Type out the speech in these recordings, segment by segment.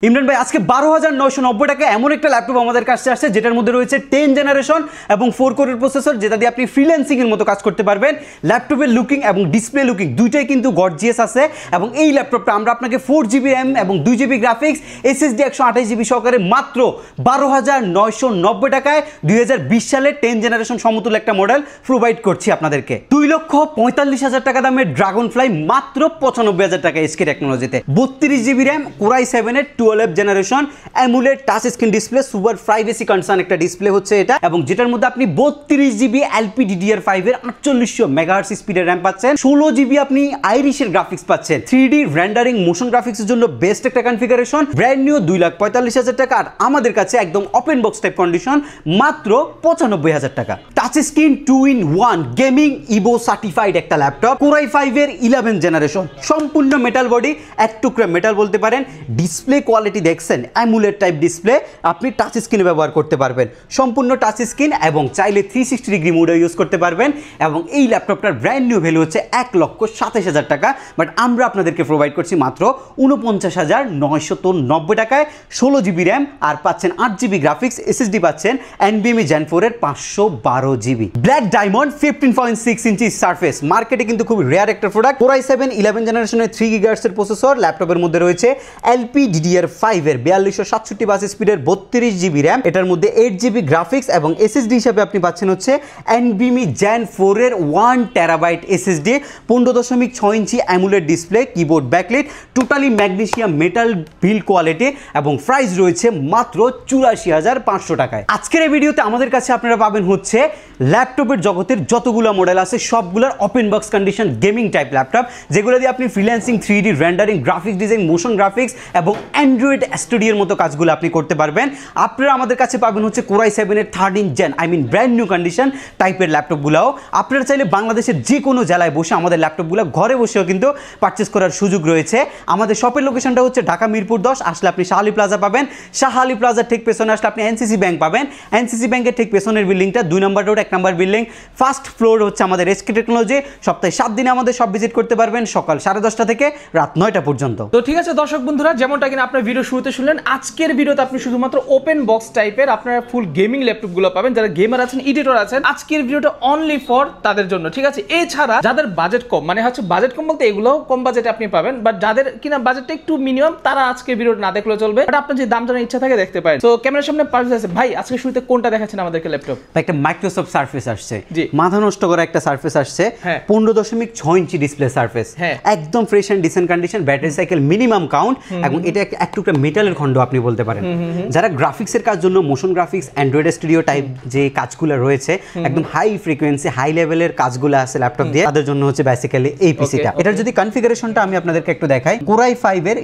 ইমরান ভাই আজকে 12,990 টাকা এমন একটা ল্যাপটপ আমাদের কাছে আসছে যেটার মধ্যে রয়েছে 10 জেনারেশন এবং 4 কোরের প্রসেসর, যেটা দিয়ে আপনি ফ্রিল্যান্সিং এর মতো কাজ করতে পারবেন। ল্যাপটপের লুকিং এবং ডিসপ্লে লুকিং দুইটাই কিন্তু গর্জিয়াস আছে এবং এই ল্যাপটপটা আমরা আপনাকে 4GB RAM এবং 2GB গ্রাফিক্স SSD 128GB সহকারে মাত্র 12,990 টাকায় 2020 সালে 10 জেনারেশন সমতুল্য একটা মডেল প্রোভাইড করছি আপনাদেরকে। 2,45,000 টাকা দামের ড্রাগন ফ্লাই মাত্র 95,000 টাকা SK টেকনোলজিতে। 32GB RAM Core i7 এর 12 generation amulet touch screen display, super privacy concern একটা ডিসপ্লে হচ্ছে এটা, এবং যেটার মধ্যে আপনি 32GB LPDDR5 এর 4800 মেগাহার্টজ স্পিডের র্যাম পাচ্ছেন, 16GB আপনি আইরিশের গ্রাফিক্স পাচ্ছেন, 3D রেন্ডারিং মোশন গ্রাফিক্সের জন্য বেস্ট একটা কনফিগারেশন, ব্র্যান্ড নিউ 2,45,000 টাকা। আর আমাদের কাছে একদম ওপেন বক্স টাইপ কন্ডিশন মাত্র 95,000 টাকা। Touch screen 2-in-1 gaming Ivo certified একটা ল্যাপটপ, Core i5 এর 11 জেনারেশন, সম্পূর্ণ মেটাল বডি, এক টুকরা মেটাল বলতে পারেন। ডিসপ্লে কোয়ালিটি দেখছেন, অ্যামুলেট টাইপ ডিসপ্লে, আপনি টাচ স্ক্রিনে ব্যবহার করতে পারবেন, সম্পূর্ণ টাচ স্ক্রিন, এবং চাইলে 360 ডিগ্রি মোডে ইউজ করতে পারবেন। এবং এই ল্যাপটপটার ব্র্যান্ড নিউ ভ্যালু হচ্ছে 1,27,000 টাকা, বাট আমরা আপনাদেরকে প্রোভাইড করছি মাত্র 49,990 টাকায়। 16GB র্যাম আর পাচ্ছেন 8GB গ্রাফিক্স, SSD পাচ্ছেন NVMe Gen 4 এর 512GB। ব্ল্যাক ডায়মন্ড 15.6 ইঞ্চি সারফেস, মার্কেটে কিন্তু খুব রেয়ার একটা প্রোডাক্ট। Core i7 11 জেনারেশনের 3 GHz এর প্রসেসর, ল্যাপটপের মধ্যে রয়েছে LPDDR5 এর 4267 বাস স্পিডের 32GB র্যাম, এটার মধ্যে 8GB গ্রাফিক্স, এবং SSD হিসাবে আপনি পাচ্ছেন হচ্ছে NVMe Gen 4 এর 1TB SSD, 15.6 inch AMOLED display, keyboard backlit, totally magnesium metal build quality, এবং প্রাইস রয়েছে মাত্র 84,500 টাকায়। আজকের এই ভিডিওতে আমাদের কাছে আপনারা পাবেন হচ্ছে ল্যাপটপের জগতের যতগুলো মডেল আছে সবগুলোর open box condition gaming type laptop, যেগুলো দিয়ে আপনি freelancing, 3D rendering, graphics design, motion graphics এবং অ্যান্ড্রয়েড স্টুডিওর মতো কাজগুলো আপনি করতে পারবেন। আপনারা আমাদের কাছে পাবেন হচ্ছে Core i7 এর 13 জেন ব্র্যান্ড নিউ কন্ডিশন টাইপের ল্যাপটপগুলোও। আপনারা চাইলে বাংলাদেশের যে কোনো জেলায় বসে আমাদের ল্যাপটপগুলো ঘরে বসেও কিন্তু পারচেস করার সুযোগ রয়েছে। আমাদের শপের লোকেশনটা হচ্ছে ঢাকা মিরপুর 10, আসলে আপনি শাহ আলী প্লাজা পাবেন, শাহ আলী প্লাজার ঠিক পেছনে আসলে আপনি NCC ব্যাংক পাবেন, NCC ব্যাংকের ঠিক পেছনের বিল্ডিংটা 2 নম্বর রোড 1 নম্বর বিল্ডিং, ফার্স্ট ফ্লোর হচ্ছে আমাদের SK টেকনোলজি। সপ্তাহে 7 দিনে আমাদের সব ভিজিট করতে পারবেন, সকাল 10:30 থেকে রাত 9টা পর্যন্ত। তো ঠিক আছে দর্শক বন্ধুরা, যেমনটা কিনা আপনার ভিডিও শুরুতে শুনলেন, আজকের ভিডিওতে আপনি শুধুমাত্র ওপেন বক্স টাইপের আপনারা ফুল গেমিং ল্যাপটপগুলো পাবেন। যারা গেমার আছেন, এডিটর আছেন, আজকের ভিডিওটা অনলি ফর তাদের জন্য, ঠিক আছে? এছাড়া যাদের বাজেট কম, মানে হচ্ছে বাজেট কম বলতে এগুলোও কম বাজেটে আপনি পাবেন, বাট যাদের কিনা বাজেটটা একটু মিনিমাম, তারা আজকে ভিডিওটা না দেখলেও চলবে, বাট আপনার যে দাম জানার ইচ্ছা থাকে দেখতে পারেন। তো ক্যামেরার সামনে পারভেজ আছে ভাই, আজকে শুরুতে কোনটা দেখাচ্ছেন আমাদেরকে ল্যাপটপ? একটা মাইক্রোসফট সারফেস আসছে, মাথা নষ্ট করা একটা সারফেস আসছে, 15.6 ইঞ্চি ডিসপ্লে সারফেস, একদম fresh and decent condition, battery cycle minimum count, এবং এটা এক টুকরা মেটালের খন্ড আপনি বলতে পারেন। যারা গ্রাফিক্সের কাজ জন্য motion graphics, Android studio type যে কাজগুলো রয়েছে, একদম হাই ফ্রিকোয়েন্সি হাই লেভেলের কাজগুলো আছে ল্যাপটপ দিয়ে, তাদের জন্য হচ্ছে বেসিক্যালি এই পিসিটা। এটার যদি কনফিগারেশনটা আমি আপনাদেরকে একটু দেখাই, Core i5 এর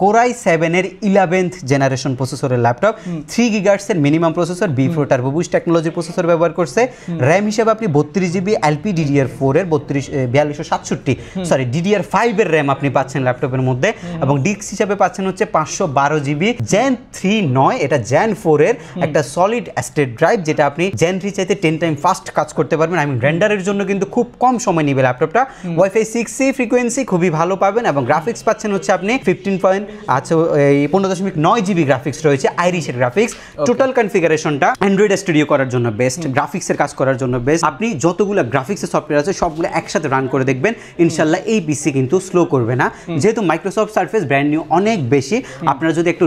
Core i7 এর 11th জেনারেশন প্রসেসরের ল্যাপটপ, 3 GHz এর minimum processor, B4 turbo boost technology processor ব্যবহার করছে। র‍্যাম হিসেবে আপনি 32GB LPDDR4 এর 4267 DDR5 এর র‍্যাম আপনি পাচ্ছেন ল্যাপটপের মধ্যে, এবং ডিস্ক হিসেবে পাচ্ছেন হচ্ছে 512GB Gen 3 নয়, এটা Gen 4 এর একটা সলিড স্টেট ড্রাইভ, যেটা আপনি Gen 3 চাইতে 10 টাইম ফাস্ট কাজ করতে পারবেন। রেন্ডারের জন্য কিন্তু খুব কম সময় নেবে ল্যাপটপটা। Wi-Fi 6E ফ্রিকোয়েন্সি খুবই ভালো পাবেন, এবং গ্রাফিক্স পাচ্ছেন হচ্ছে আপনি 15.9GB গ্রাফিক্স রয়েছে, আইরিশের গ্রাফিক্স। টোটাল কনফিগারেশনটা অ্যান্ড্রয়েড স্টুডিও করার জন্য বেস্ট, গ্রাফিক্সের কাজ করার জন্য বেস্ট। আপনি যতগুলো গ্রাফিক্সের সফটওয়্যার আছে সবগুলো একসাথে রান করে দেখবেন, ইনশাল্লাহ এই পিসি কিন্তু স্লো করবে না। যেহেতু মাইক্রোসফট সারফেস ব্র্যান্ড নিউ অনেক বেশি, আপনারা যদি একটু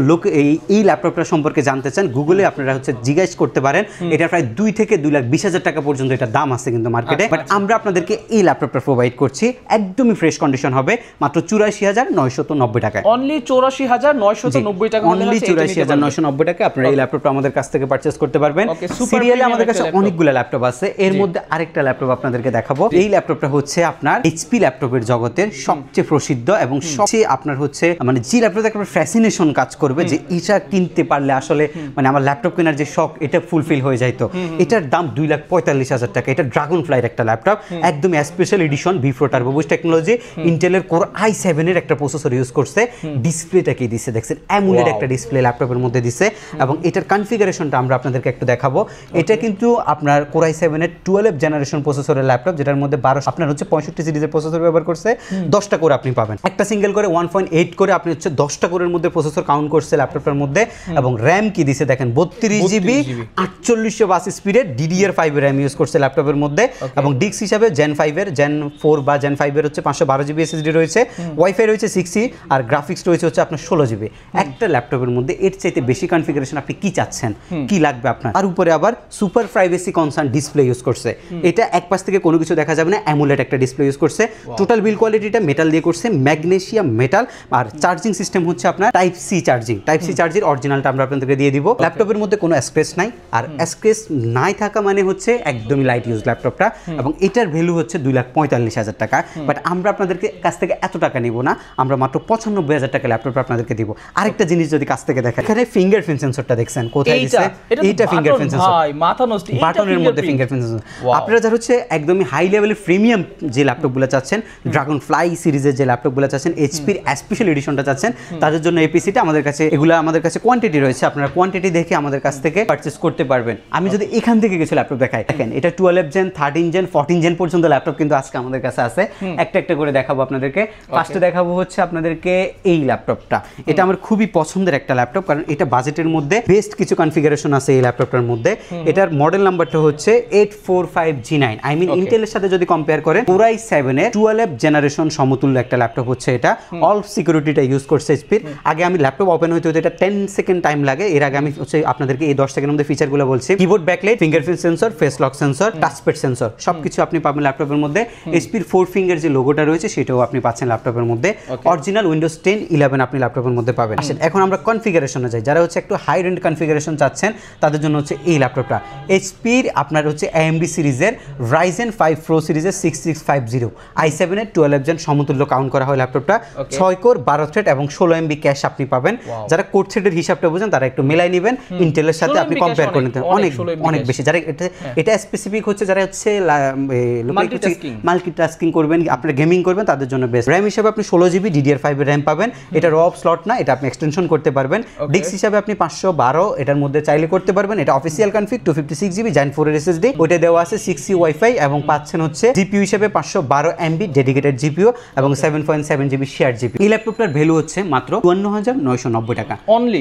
এই ল্যাপটপটা সম্পর্কে জানতে চান, গুগলে আপনারা হচ্ছে জিজ্ঞেস করতে পারেন। এটা প্রায় 2 থেকে 2,20,000 টাকা পর্যন্ত এটা দাম আছে কিন্তু মার্কেটে, বাট আমরা আপনাদেরকে এই ল্যাপটপটা প্রোভাইড করছি, একদমই ফ্রেশ কন্ডিশন হবে, মাত্র 84,990 টাকায়। অনলি 84,990 টাকা, অনলি 84,990 টাকা আপনারা এই ল্যাপটপটা আমাদের কাছ থেকে পারচেজ করতে পারবেন। সিরিয়ালে আমাদের কাছে অনেকগুলো ল্যাপটপ আছে, এর মধ্যে আরেকটা ল্যাপটপ আপনাদেরকে দেখাবো। এই ল্যাপটপটা হচ্ছে আপনার এইচপি ল্যাপটপের জগতের সবচেয়ে প্রসিদ্ধ এবং সবচেয়ে আপনার হচ্ছে মানে যে ল্যাপটপে একটা ফ্যাসিনেশন কাজ করবে, যে এটা কিনতে পারলে আসলে মানে আমার ল্যাপটপ কেনার যে শখ, এটা ফুলফিল হয়ে যাইতো। এটার দাম 2,45,000 টাকা। এটা ড্রাগন ফ্লাইয়ের একটা ল্যাপটপ, একদম special edition, B4 turbo boost technology, ইন্টেলের Core i7 এর একটা প্রসেসর ইউজ করছে। ডিসপ্লেটা কি দিছে দেখছেন, অ্যামুলেট একটা ডিসপ্লে ল্যাপটপের মধ্যে দিছে, এবং এটার কনফিগারেশনটা আমরা আপনাদেরকে একটু দেখাবো। এটা কিন্তু আপনার Core i7 এর 12 জেনারেশন প্রসেসরের ল্যাপটপ, যেটার মধ্যে 12 আপনার হচ্ছে 65 সিরিজের প্রসেসর ব্যবহার করছে, 10টা করে আপনি পাবেন। একটা সিঙ্গেল করে 1.8 করে আপনি হচ্ছে 10টা 10টা কোরের মধ্যে প্রসেসর কাউন্ট করছে ল্যাপটপটার মধ্যে এবং র্যাম কি দিছে দেখেন 32 জিবি 4882 স্পিডের DDR5 এর র্যাম ইউজ করছে ল্যাপটপের মধ্যে এবং ডিস্ক হিসাবে Gen 5 এর Gen 4 বা Gen 5 এর হচ্ছে 512 জিবি SSD রয়েছে, ওয়াইফাই রয়েছে 6E আর গ্রাফিক্স রয়েছে হচ্ছে আপনার 16 জিবি। একটা ল্যাপটপের মধ্যে এর চাইতে বেশি কনফিগারেশন আপনি কি চাচ্ছেন, কি লাগবে আপনার? আর উপরে আবার super privacy concern display use করছে, এটা এক পাশ থেকে কোনো কিছু দেখা যাবে না, অ্যামোলেড একটা ডিসপ্লে ইউজ করছে। টোটাল বিল কোয়ালিটিটা মেটাল দিয়ে করছে, ম্যাগনেসিয়াম মেটাল। আর চার্জিং সিস্টেম হচ্ছে আপনার type C charging, type C চার্জের অরিজিনালটা আমরা আপনাদেরকে দিয়ে দিব। ল্যাপটপের মধ্যে কোনো স্ক্র্যাচ নাই, আর স্ক্র্যাচ নাই থাকা মানে হচ্ছে একদমই লাইট ইউজ ল্যাপটপটা এবং এটার ভ্যালু হচ্ছে 2,45,000 টাকা। বাট আমরা আপনাদেরকে কাছ থেকে এত টাকা নিব না, আমরা মাত্র 95,000 টাকা ল্যাপটপটা আপনাদেরকে দিব। আরেকটা জিনিস যদি কাছ থেকে দেখেন, এখানে ফিঙ্গারপ্রিন্ট সেন্সরটা দেখছেন কোথায় দিছে, এইটা ফিঙ্গারপ্রিন্ট সেন্সর, ভাই মাথা নষ্ট, বাটনের মধ্যে ফিঙ্গারপ্রিন্ট সেন্সর। আপনারা যারা হচ্ছে একদমই হাই লেভেলের প্রিমিয়াম যে ল্যাপটপগুলো চাচ্ছেন, ড্রাগন ফ্লাই সিরিজের যে ল্যাপটপগুলো চাচ্ছেন, এইচপির স্পেশাল এডিশনটা চাচ্ছেন, তাদের জন্য এই পিসিটা আমাদের কাছে, এগুলো আমাদের কাছে কোয়ান্টিটি রয়েছে, আপনারা কোয়ান্টিটি দেখে আমাদের কাছ থেকে পারচেজ করতে পারবেন। আমি যদি এখান থেকে কিছু ল্যাপটপ দেখাই, দেখেন এটা 12 জেন, 13 জেন, 14 জেন পর্যন্ত ল্যাপটপ কিন্তু আজকে আমাদের কাছে আছে। একটা একটা করে দেখাবো আপনাদেরকে। ফার্স্টে দেখাবো হচ্ছে আপনাদেরকে এই ল্যাপটপটা, এটা আমার খুবই পছন্দের একটা ল্যাপটপ, কারণ এটা বাজেটের মধ্যে বেস্ট কিছু কনফিগারেশন আছে এই ল্যাপটপটার মধ্যে। এটার মডেল নাম্বারটা হচ্ছে 845G9, আই মিন ইন্টেলের সাথে যদি কম্পেয়ার করেন Core i7 এর 12 জেনারেশন সমতুল্য একটা ল্যাপটপ হচ্ছে এটা। অল সিকিউরিটিটা ইউজ করছে এইচপির। আগে আমি ল্যাপটপ ওপেন হইতে হতে এটা 10 সেকেন্ড টাইম লাগে, এর আগে আমি হচ্ছে আপনাদেরকে এই 10 সেকেন্ডের মধ্যে ফিচারগুলো বলছি। Keyboard backlight, fingerprint sensor, face lock sensor, touchpad sensor সবকিছু আপনি পাবেন ল্যাপটপের মধ্যে। এইচপির 4 ফিঙ্গার যে লোগোটা রয়েছে সেটাও আপনি পাচ্ছেন ল্যাপটপের মধ্যে। অরিজিনাল উইন্ডোজ 10, 11 আপনি ল্যাপটপের মধ্যে পাবেন। আসেন এখন আমরা কনফিগারেশনে যাই। যারা হচ্ছে একটু হাই রেন্ড কনফিগারেশন চাচ্ছেন তাদের জন্য হচ্ছে এই ল্যাপটপটা। এইচপির আপনার হচ্ছে AMD সিরিজের Ryzen 5 Pro সিরিজের 6650 i7 এর 12 জেন সমতুল্য কাউন্ট করা হয় ল্যাপটপটা। 6 কোর 12 থ্রেড এবং 16 MB ক্যাশ আপনি পাবেন। যারা কোর থ্রেডের হিসাবটা বুঝেন তারা একটু মিলাই নেবেন, ইন্টেলের সাথে আপনি কম্পেয়ার করে নিতে অনেক অনেক বেশি। যারা এটা স্পেসিফিক হচ্ছে যারা হচ্ছে মাল্টিটাস্কিং করবেন, আপনারা গেমিং করবেন, তাদের জন্য বেস্ট। র্যাম হিসাবে আপনি 16 জিবি DDR5 এর র্যাম পাবেন, এটা রব স্লট না, এটা আপনি এক্সটেনশন করতে পারবেন। ডিস্ক হিসাবে আপনি 512 এটার মধ্যে চাইলে করতে পারবেন, এটা অফিসিয়াল কনফিগ। 256 জিবি Gen 4 এর SSD, ওইটা দেওয়া আছে 6E ওয়াইফাই এবং পাচ্ছেন হচ্ছে জিপিইউ হিসেবে 512 MB ডেডিকেটেড জিপিইউ এবং 7.7 জিবি শেয়ার জিপি। এই ল্যাপটপটার ভ্যালু হচ্ছে মাত্র 54990 টাকা অনলি।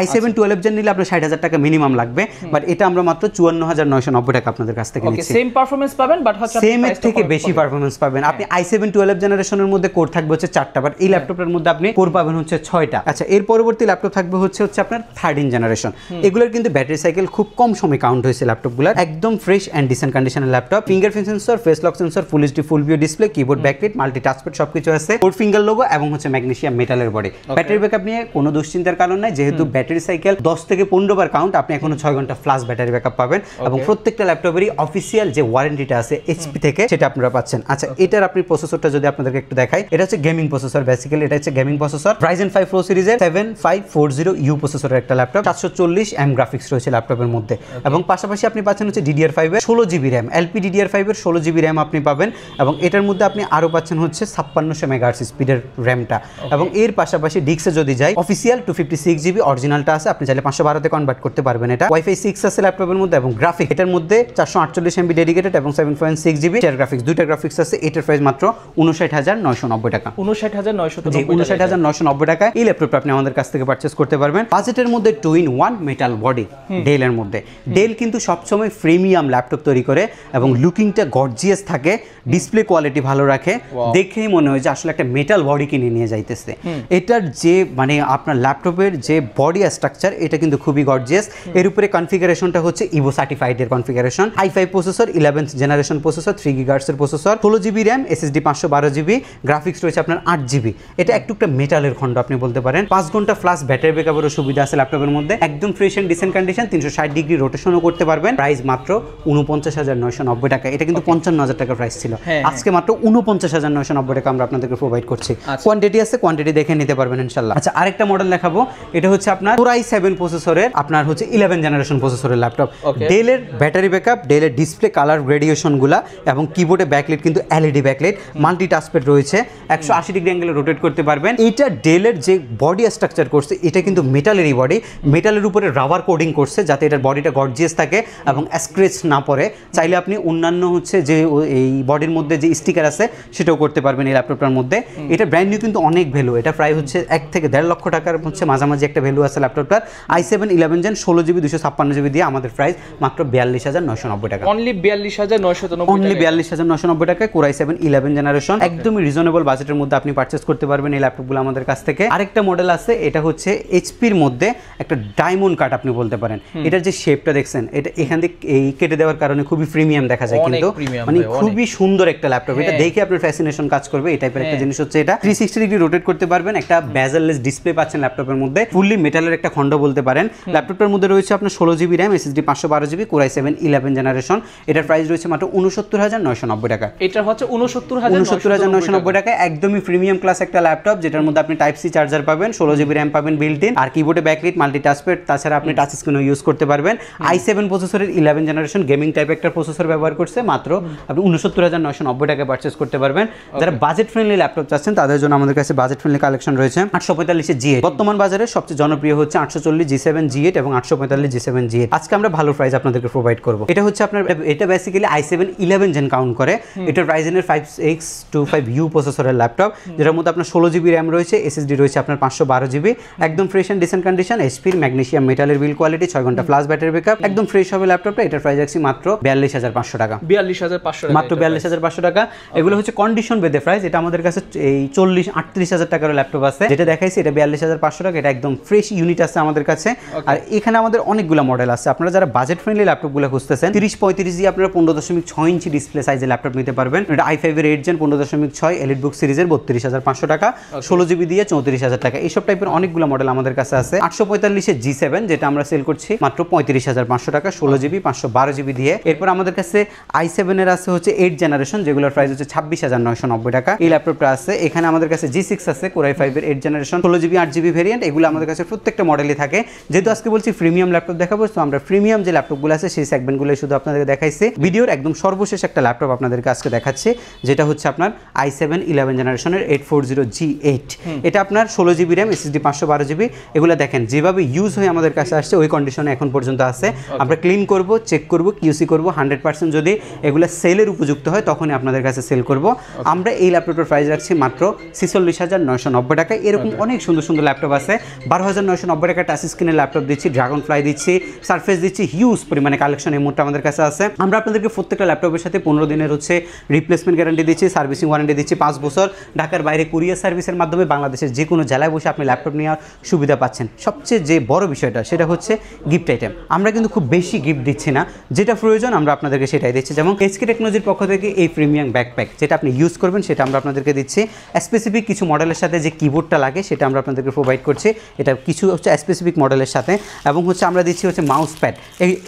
i7 12 জেন নিলে আপনার 60,000 টাকা মিনিমাম লাগবে, বাট এটা আমরা মাত্র 54990 টাকা আপনাদের কাছ থেকে নিচ্ছি। সেম পারফরম্যান্স পাবেন, বাট হচ্ছে সেম এর থেকে বেশি পারফরম্যান্স পাবেন। আপনি i7 12 জেনারেশনের মধ্যে কোর থাকবে হচ্ছে 4টা, বাট এই ল্যাপটপের মধ্যে আপনি কোর পাবেন হচ্ছে 6টা। আচ্ছা, এর পরবর্তী ল্যাপটপ থাকবে হচ্ছে আপনার 13 জেনারেশন। এগুলোর কিন্তু ব্যাটারি সাইকেল খুব কম সময় কাউন্ট হয়েছে ল্যাপটপগুলোর, একদম ফ্রেশ এন্ড ডিসেন্ট কন্ডিশনের laptop. Fingerprint sensor, face lock sensor, full HD full view display, keyboard backlight, multi touchpad সবকিছু আছে। 4 ফিঙ্গার লোগো এবং হচ্ছে ম্যাগনেসিয়াম মেটালের বডি। ব্যাটারি ব্যাকআপ নিয়ে কোনো দুশ্চিন্তার কারণ নাই, যেহেতু ব্যাটারি সাইকেল 10 থেকে 15 বার কাউন্ট, আপনি এখনো 6 ঘন্টা ফ্লাশ ব্যাটারি ব্যাকআপ পাবেন এবং প্রত্যেকটা ল্যাপটপেরই অফিসিয়াল যে ওয়ারেন্টিটা আছে এইচপি থেকে সেটা আপনারা পাচ্ছেন। আচ্ছা, এটার আপনি প্রসেসরটা যদি আপনাদেরকে একটু দেখাই, এটা হচ্ছে গেমিং প্রসেসর। বেসিক্যালি এটা হচ্ছে গেমিং প্রসেসর। Ryzen 5 Pro সিরিজের 7540U প্রসেসরের একটা ল্যাপটপ, 740M গ্রাফিক্স রয়েছে ল্যাপটপের মধ্যে এবং পাশাপাশি আপনি পাচ্ছেন হচ্ছে DDR5 এর 16 জিবি র্যাম, LPDDR5 এর 16 জিবি র্যাম আপনি পাবেন এবং এটার মধ্যে আপনি আরো পাচ্ছেন হচ্ছে 5600 মেগাহার্টজ স্পিডের র্যামটা এবং এর পাশাপাশি ডিস্কে যদি যাই, অফিসিয়াল 256 জিবি অরিজিনালটা আছে, আপনি চাইলে 512 তে কনভার্ট করতে পারবেন। এটা ওয়াইফাই 6 আছে ল্যাপটপের মধ্যে এবং গ্রাফিক এটার মধ্যে 448 MB ডেডিকেটেড এবং 7.6 জিবি শেয়ার গ্রাফিক্স, দুইটা গ্রাফিক্স আছে। এটার প্রাইস মাত্র 59990 টাকা। 59990 টাকা এই ল্যাপটপটা আপনি আমাদের কাছ থেকে পারচেজ করতে পারবেন। বাজেটের মধ্যে 2-in-1 মেটাল বডি ডেলের মধ্যে। ডেল কিন্তু সবসময় প্রিমিয়াম ল্যাপটপ তৈরি করে এবং লুকিংটা গর্জিয়াস থাকে, ডিসপ্লে কোয়ালিটি ভালো রাখে, দেখেই মনে হয় যে আসলে একটা মেটাল বডি কিনে নিয়ে যাইতেছে। এটার যে মানে আপনার ল্যাপটপের যে বডি স্ট্রাকচার এটা কিন্তু খুবই গর্জিয়াস। এর উপরে কনফিগারেশনটা হচ্ছে ইভো সার্টিফাইড এর configuration. i5 processor, 11th generation processor, 3 GHz এর processor, 16 GB RAM, SSD 512 GB, graphics রয়েছে আপনার 8 জিবি। এটা একটুকটা মেটালের খন্ড আপনি বলতে পারেন। 5 ঘন্টা ফ্লাশ ব্যাটারি ব্যাকআপেরও সুবিধা আছে ল্যাপটপের মধ্যে। একদম fresh and decent condition, 360 degree রোটেশনও করতে পারবেন। প্রাইস মাত্র 49990 টাকা। এটা কিন্তু 55000 টাকা প্রাইস ছিল, আজকে মাত্র 49990 টাকা আমরা আপনাদেরকে প্রোভাইড করছি। কোয়ান্টিটি আছে, কোয়ান্টিটি দেখে নিতে পারবেন ইনশাআল্লাহ। আচ্ছা, আরেকটা মডেল দেখাবো। এটা হচ্ছে আপনার Core i7 প্রসেসরের আপনার হচ্ছে 11 জেনারেশন প্রসেসরের ল্যাপটপ। ডেলের ব্যাটারি ব্যাকআপ, ডেলের ডিসপ্লে কালার গ্রেডিয়েশনগুলা এবং কিবোর্ডে ব্যাকলাইট কিন্তু LED ব্যাকলাইট, মাল্টি টাচপ্যাড রয়েছে, 180 ডিগ্রি অ্যাঙ্গেলে রোটেট করতে পারবেন। এটা ডেলের যে বডি স্ট্রাকচার করছে এটা কিন্তু মেটালেরই বডি, মেটালের উপরে রাবার কোডিং করছে যাতে এটার বডিটা গর্জিয়াস থাকে এবং স্ক্র্যাচ না পড়ে। চাইলে আপনি অন্যান্য হচ্ছে যে এই বডির মধ্যে যে স্টিকার আছে সেটাও করতে পারবেন এই ল্যাপটপটার মধ্যে। এটা ব্র্যান্ড নিউ কিন্তু অনেক ভ্যালু। এটা প্রায় হচ্ছে হচ্ছে 1 থেকে 1.5 লক্ষ টাকার হচ্ছে মাঝামাঝি একটা ভ্যালু আছে ল্যাপটপটার। i7 11 জেন 16GB 256GB দিয়ে আমাদের প্রাইস মাত্র 42990 টাকা। অনলি 42990 অনলি 42990 টাকায় Core i7 11 জেনারেশন একদমই রিজনেবল বাজেটের মধ্যে আপনি পারচেজ করতে পারবেন এই ল্যাপটপগুলো আমাদের কাছ থেকে। আরেকটা মডেল আছে, এটা হচ্ছে এইচপির মধ্যে একটা ডায়মন্ড কাট আপনি বলতে পারেন। এটার যে শেপটা দেখছেন, এটা এখান থেকে এই কেটে দেওয়ার কারণে খুবই প্রিমিয়াম দেখা যায়, কিন্তু মানে খুবই সুন্দর একটা ল্যাপটপ। এটা দেখে আপনার ফ্যাসিনেশন কাজ করবে, এই টাইপের একটা জিনিস হচ্ছে এটা। 360 ডিগ্রি রোটেট করতে পারবেন, একটা বেজেললেস ডিসপ্লে পাচ্ছেন ল্যাপটপের মধ্যে, ফুললি মেটালের একটা খন্ড বলতে পারেন। ল্যাপটপটার মধ্যে রয়েছে আপনার 16GB RAM, SSD 512GB, Core i7 11 generation. এটার প্রাইস রয়েছে মাত্র 69990 টাকা। এটা হচ্ছে 69990 টাকা, একদমই প্রিমিয়াম ক্লাস একটা ল্যাপটপ, যেটার মধ্যে আপনি টাইপ সি চার্জার পাবেন, 16GB RAM পাবেন বিল্ট ইন, আর কিবোর্ডে ব্যাকলাইট, মাল্টিটাস্কপ্যাড, তাছাড়া আপনি টাচ স্ক্রিনও ইউজ করতে পারবেন। i7 প্রসেসরের 11 জেনারেশন গেমিং টাইপ একটা প্রসেসর ব্যবহার করছে, মাত্র আপনি 69990 টাকায় পারচেজ করতে পারবেন। যারা বাজেট ফ্রেন্ডলি ল্যাপটপ চাচ্ছেন তাদের জন্য আমাদের কাছে বাজেট ফ্রেন্ডলি কালেকশন রয়েছে। 845 G8 বর্তমান বাজারে সবচেয়ে জনপ্রিয় হচ্ছে 840 G7 G8 এবং 845 G7 G8। আজকে আমরা ভালো প্রাইস আপনাদেরকে প্রোভাইড করব। এটা হচ্ছে আপনার, এটা বেসিক্যালি i7 11 জেন কাউন্ট করে। এটা Ryzen এর 5X25U প্রসেসরের ল্যাপটপ, যেটার মধ্যে আপনার 16GB RAM রয়েছে, SSD রয়েছে আপনার 512GB, একদম ফ্রেশ এন্ড ডিসেন্ট কন্ডিশন, এইচপির ম্যাগনেসিয়াম মেটালের বিল কোয়ালিটি, 6 ঘন্টা প্লাস ব্যাটারি ব্যাকআপ, একদম ফ্রেশ হবে ল্যাপটপটা। এটার প্রাইস আছে মাত্র 42500 টাকা। 42500 মাত্র 42500 টাকা। এগুলো হচ্ছে কন্ডিশন বেদে প্রাইস। এটা আমাদের কাছে এই 40-38 টাকার ল্যাপটপ আছে, যেটা দেখাইছি এটা 42500 টাকা। এটা একদম ফ্রেশ ইউনিট আছে আমাদের কাছে। আর এখানে আমাদের অনেকগুলো মডেল আছে। আপনারা যারা বাজেট ফ্রেন্ডলি ল্যাপটপগুলো খুঁজতেছেন, 30-35 দিয়ে আপনারা 15.6 ইঞ্চি ডিসপ্লে সাইজের ল্যাপটপ নিতে পারবেন। এটা i5 এর 8 জেন 15.6 এলিটবুক সিরিজের 32500 টাকা, 16GB দিয়ে 34000 টাকা। এইসব টাইপের অনেকগুলো মডেল আমাদের কাছে আছে। 845 এর G7 যেটা আমরা সেল করছি মাত্র 35500 টাকা, 16GB 512GB দিয়ে। এরপর আমাদের কাছে i7 এর আছে হচ্ছে 8 জেনারেশন, যেগুলোর প্রাইস হচ্ছে 26990 টাকা। এই ল্যাপটপটা আছে। এখানে আমাদের কাছে G6 আছে, Core i5 এর 8 জেনারেশন 16GB 8GB ভেরিয়েন্ট। এগুলো আমাদের কাছে প্রত্যেকটা মডেলই থাকে। যেহেতু আজকে বলছি প্রিমিয়াম ল্যাপটপ দেখাবো, তো আমরা প্রিমিয়াম যে ল্যাপটপগুলো আছে সেই সেগমেন্টগুলো শুধু আপনাদেরকে দেখাইছি। ভিডিওর একদম সর্বশেষ একটা ল্যাপটপ আপনাদেরকে আজকে দেখাচ্ছি, যেটা হচ্ছে আপনার i7 11 জেনারেশনের 840 G8। এটা আপনার 16GB RAM, SSD 512GB। এগুলো দেখেন যেভাবে ইউজ হয়ে আমাদের কাছে আসছে ওই কন্ডিশনে এখন পর্যন্ত আছে। আমরা ক্লিন করব, চেক করব, কিউসি করব, 100% যদি এগুলো সেলের উপযুক্ত হয় তখনই আপনাদের কাছে সেল করব। আমরা এই ল্যাপটপের প্রাইস রাখছি মাত্র 46990 টাকা। এরকম অনেক সুন্দর সুন্দর ল্যাপটপ আছে। 12990 টাকা টাচ স্ক্রিনের ল্যাপটপ দিচ্ছি, ড্রাগন ফ্লাই দিচ্ছি, সারফেস দিচ্ছি, হিউজ পরিমাণে কালেকশন এই মুহূর্তে আমাদের কাছে আছে। আমরা আপনাদেরকে প্রত্যেকটা ল্যাপটপের সাথে 15 দিনের হচ্ছে রিপ্লেসমেন্ট গ্যারান্টি দিচ্ছি, সার্ভিসিং ওয়ারেন্টি দিচ্ছি 5 বছর। ঢাকার বাইরে কুরিয়ার সার্ভিসের মাধ্যমে বাংলাদেশের যে কোনো জেলায় বসে আপনি ল্যাপটপ নেওয়ার সুবিধা পাচ্ছেন। সবচেয়ে যে বড় বিষয়টা সেটা হচ্ছে গিফট আইটেম। আমরা কিন্তু খুব বেশি গিফট দিচ্ছি না, যেটা প্রয়োজন আমরা আপনাদেরকে সেটাই দিচ্ছি। যেমন HK টেকনোলজির পক্ষ থেকে এই প্রিমিয়াম ব্যাকপ্যাক যেটা আপনি ইউজ করবেন সেটা আমরা আপনাদেরকে দিচ্ছি। স্পেসিফিক কিছু মডেলের সাথে যে কিবোর্ডটা লাগে সেটা আমরা আপনাদেরকে প্রোভাইড করছি, এটা কিছু হচ্ছে স্পেসিফিক মডেলের সাথে। এবং হচ্ছে আমরা দিচ্ছি হচ্ছে মাউস প্যাড,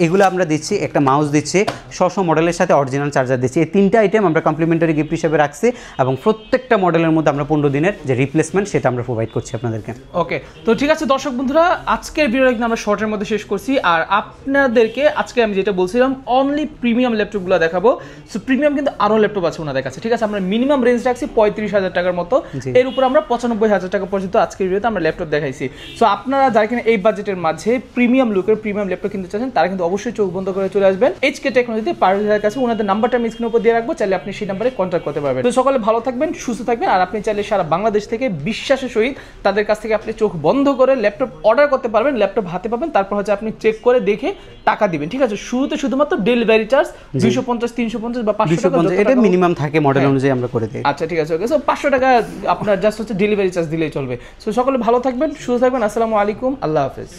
এগুলো আমরা দিচ্ছি, একটা মাউস দিচ্ছি, মডেলের সাথে অরিজিনাল চার্জার দিচ্ছি। এই 3টা আইটেম আমরা কমপ্লিমেন্টারি গিফট হিসেবে রাখছি, এবং প্রত্যেকটা মডেলের মধ্যে আমরা 15 দিনের যে রিপ্লেসমেন্ট সেটা আমরা প্রোভাইড করছি আপনাদেরকে। ওকে, তো ঠিক আছে দর্শক বন্ধুরা, আজকের ভিডিওটা কিন্তু আমরা শর্টের মধ্যে শেষ করছি। আর আপনাদেরকে আজকে আমি যেটা বলছিলাম অনলি প্রিমিয়াম ল্যাপটপগুলো দেখাবো। সো প্রিমিয়াম কিন্তু আরো ল্যাপটপ আছে ওনাদের কাছে, ঠিক আছে। আমরা মিনিমাম রেঞ্জ রাখছি 35000 টাকার মতো, এর উপর আমরা 95000 টাকা পর্যন্ত আজকের ভিডিওতে আমরা ল্যাপটপ দেখাইছি। সো আপনারা যারা কিনা এই বাজেটের মাঝে প্রিমিয়াম লুকের প্রিমিয়াম ল্যাপটপ কিনতে চাচ্ছেন তারা কিন্তু অবশ্যই চোখ বন্ধ করে চলে আসবেন HK টেকনোলজিতে, পারভেজের কাছে। ওনাদের নাম্বারটা আমি স্ক্রিনের উপর দিয়ে রাখবো, চাইলে আপনি সেই নাম্বারে কন্ট্যাক্ট করতে পারবেন। তো সকলে ভালো থাকবেন, সুস্থ থাকবেন। আর আপনি চাইলে সারা বাংলাদেশ থেকে বিশ্বাসের সহিত তাদের কাছ থেকে আপনি চোখ বন্ধ করে ল্যাপটপ অর্ডার করতে পারবেন। ল্যাপটপ হাতে পাবেন, তারপর হচ্ছে আপনি চেক করে দেখে টাকা দিবেন, ঠিক আছে। শুরুতে শুধুমাত্র ডেলিভারি চার্জ 250, 350 বা 500 টাকা এটা মিনিমাম থাকে, মডেল অনুযায়ী আমরা করে দিই। আচ্ছা ঠিক আছে, ওকে। সো 500 টাকা আপনার জাস্ট হচ্ছে ডেলিভারি চার্জ দিলেই চলবে। সো সকলে ভালো থাকবেন, সুস্থ থাকবেন। আসসালামু আলাইকুম, আল্লাহ হাফেজ।